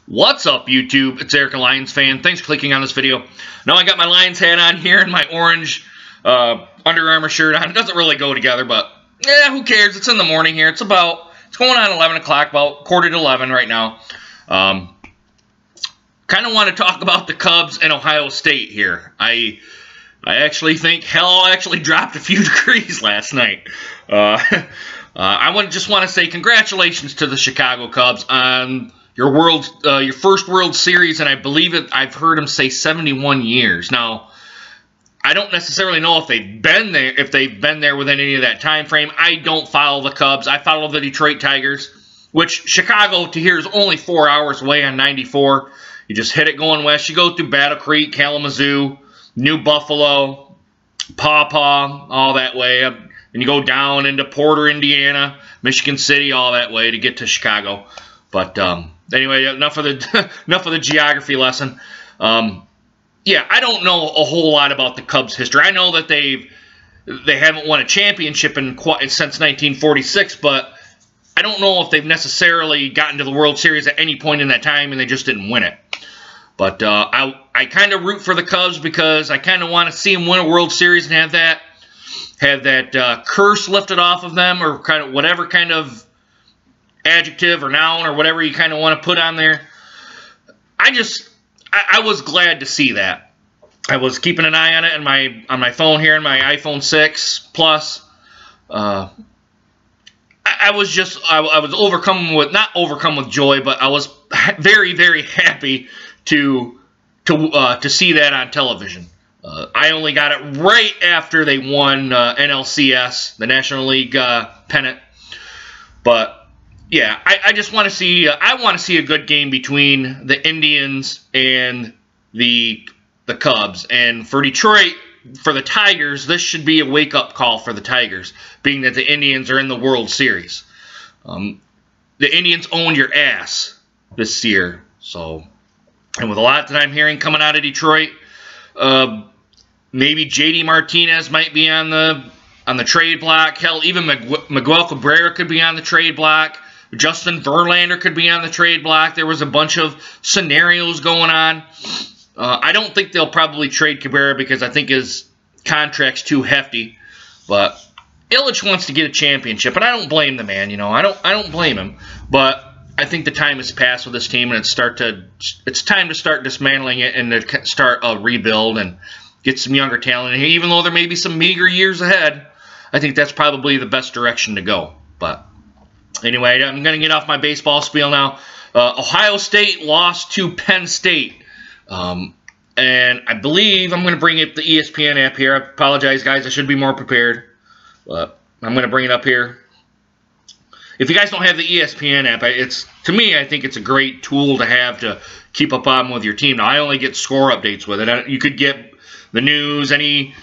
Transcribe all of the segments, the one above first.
What's up, YouTube? It's Eric, a Lions fan. Thanks for clicking on this video. Now I got my Lions hat on here and my orange Under Armour shirt on. It doesn't really go together, but yeah, who cares? It's in the morning here. It's going on 11 o'clock, about quarter to 11 right now. Kind of want to talk about the Cubs and Ohio State here. I actually think hell actually dropped a few degrees last night. I just want to say congratulations to the Chicago Cubs on your first World Series, and I believe I've heard him say 71 years. Now, I don't necessarily know if they've been there within any of that time frame. I don't follow the Cubs. I follow the Detroit Tigers, which Chicago to here is only 4 hours away on 94. You just hit it going west. You go through Battle Creek, Kalamazoo, New Buffalo, Paw Paw, all that way. And you go down into Porter, Indiana, Michigan City, all that way to get to Chicago. But anyway, enough of the geography lesson. Yeah, I don't know a whole lot about the Cubs' history. I know that they haven't won a championship since 1946, but I don't know if they've necessarily gotten to the World Series at any point in that time, and they just didn't win it. But I kind of root for the Cubs because I kind of want to see them win a World Series and have that curse lifted off of them, or kind of whatever kind of adjective or noun or whatever you kind of want to put on there. I was glad to see that. I was keeping an eye on it on my phone here, on my iPhone 6 Plus. I was overcome with, not overcome with joy, but I was very, very happy to see that on television. I only got it right after they won NLCS, the National League pennant. But yeah, I just want to see. I want to see a good game between the Indians and the Cubs. And for Detroit, for the Tigers, this should be a wake-up call for the Tigers, being that the Indians are in the World Series. The Indians owned your ass this year, so. And with a lot that I'm hearing coming out of Detroit, maybe J.D. Martinez might be on the trade block. Hell, even Miguel Cabrera could be on the trade block. Justin Verlander could be on the trade block. There was a bunch of scenarios going on. I don't think they'll probably trade Cabrera because I think his contract's too hefty. But Illich wants to get a championship, and I don't blame the man. You know, I don't blame him. But I think the time has passed with this team, and it's time to start dismantling it and to start a rebuild and get some younger talent in here. Even though there may be some meager years ahead, I think that's probably the best direction to go. But anyway, I'm going to get off my baseball spiel now. Ohio State lost to Penn State. And I believe I'm going to bring up the ESPN app here. I apologize, guys. I should be more prepared. But I'm going to bring it up here. If you guys don't have the ESPN app, to me, I think it's a great tool to have to keep up on with your team. Now, I only get score updates with it. You could get the news, any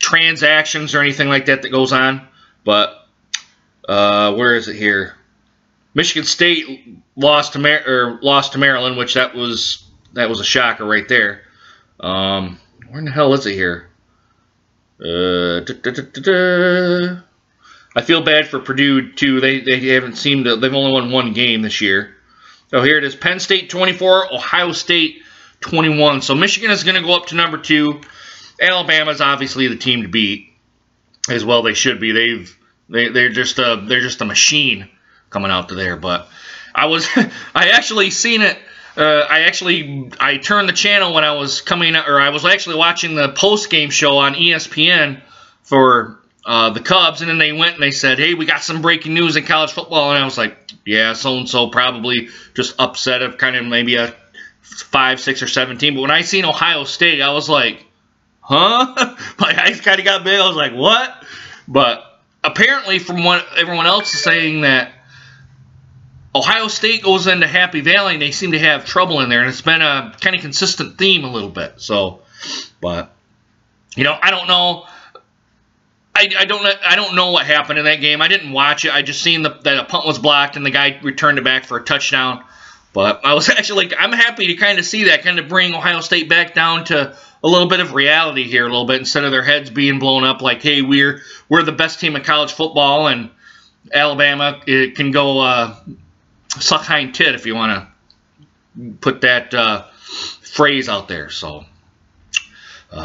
transactions or anything like that goes on. But where is it here? Michigan State lost to Maryland, which that was a shocker right there. Where in the hell is it here? I feel bad for Purdue too. They haven't seemed to. They've only won one game this year. So here it is: Penn State 24, Ohio State 21. So Michigan is going to go up to number 2. Alabama's obviously the team to beat, as well they should be. They're just a machine coming out to there. But I actually seen it. I turned the channel when I was I was actually watching the post game show on ESPN for the Cubs, and then they went and they said, "Hey, we got some breaking news in college football," and I was like, "Yeah, so and so probably just upset of kind of maybe a 5, 6, or 7 team." But when I seen Ohio State, I was like, "Huh?" My eyes kind of got big. I was like, "What?" But apparently, from what everyone else is saying, that Ohio State goes into Happy Valley and they seem to have trouble in there, and it's been a kind of consistent theme a little bit. So, but you know, I don't know. I don't know what happened in that game. I didn't watch it. I just seen that a punt was blocked and the guy returned it back for a touchdown. But I was actually, I'm happy to kind of see that, kind of bring Ohio State back down to a little bit of reality here a little bit, instead of their heads being blown up like, hey, we're the best team in college football, and Alabama can go suck hind tit, if you want to put that phrase out there. So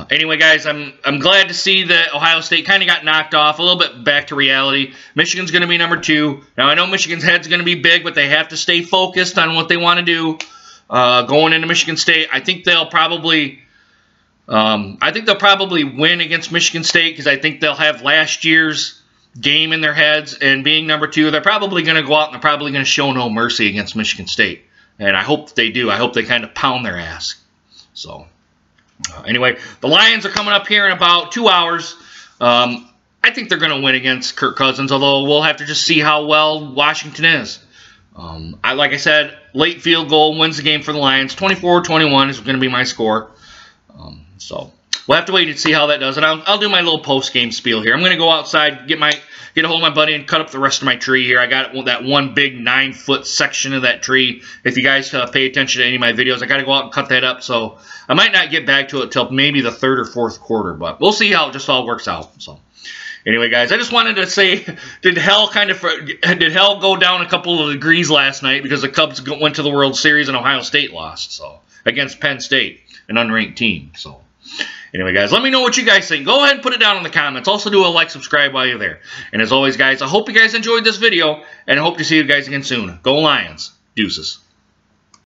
anyway, guys, I'm glad to see that Ohio State kind of got knocked off a little bit back to reality. Michigan's going to be number 2. Now I know Michigan's head's going to be big, but they have to stay focused on what they want to do going into Michigan State. I think they'll probably win against Michigan State because I think they'll have last year's game in their heads, and being number 2, they're probably going to go out and they're probably going to show no mercy against Michigan State. And I hope they do. I hope they kind of pound their ass. So anyway, the Lions are coming up here in about 2 hours. I think they're going to win against Kirk Cousins, although we'll have to just see how well Washington is. Like I said, late field goal wins the game for the Lions. 24-21 is going to be my score. So we'll have to wait and see how that does. And I'll do my little post-game spiel here. I'm going to go outside, get a hold of my buddy, and cut up the rest of my tree here. I got that one big 9-foot section of that tree. If you guys pay attention to any of my videos, I got to go out and cut that up. So I might not get back to it till maybe the 3rd or 4th quarter, but we'll see how it just all works out. So anyway, guys, I just wanted to say, did hell go down a couple of degrees last night because the Cubs went to the World Series and Ohio State lost, so against Penn State, an unranked team. So anyway, guys, let me know what you guys think. Go ahead and put it down in the comments. Also do a like, subscribe while you're there. And as always, guys, I hope you guys enjoyed this video, and I hope to see you guys again soon. Go Lions. Deuces.